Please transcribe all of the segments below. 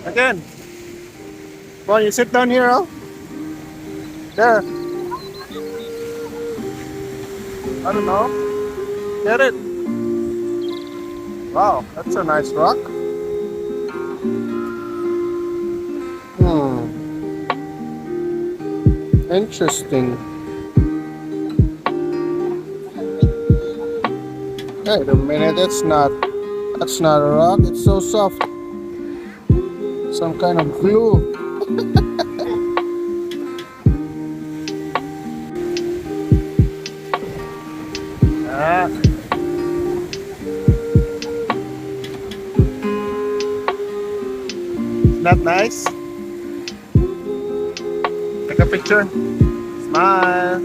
Again. Come on, you sit down here, oh. There. I don't know. Get it? Wow, that's a nice rock. Hmm. Interesting. Wait a minute, that's not a rock, it's so soft. Some kind of glue. Ah, not nice. Take a picture. Smile.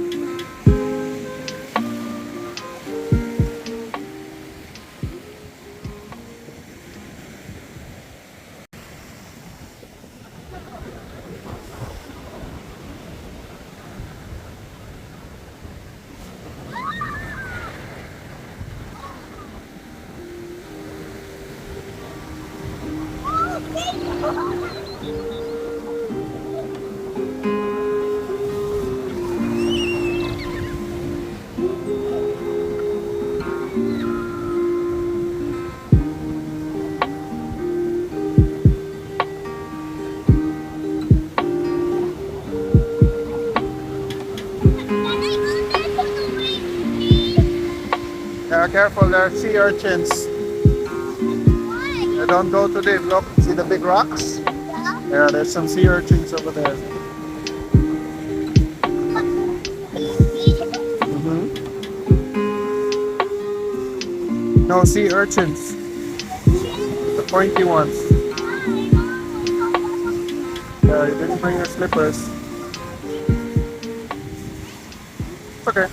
Yeah, careful, there are sea urchins. Don't go too deep. Look, see the big rocks? Yeah, there's some sea urchins over there. hmm No, sea urchins. The pointy ones. Yeah, you didn't bring your slippers. It's okay.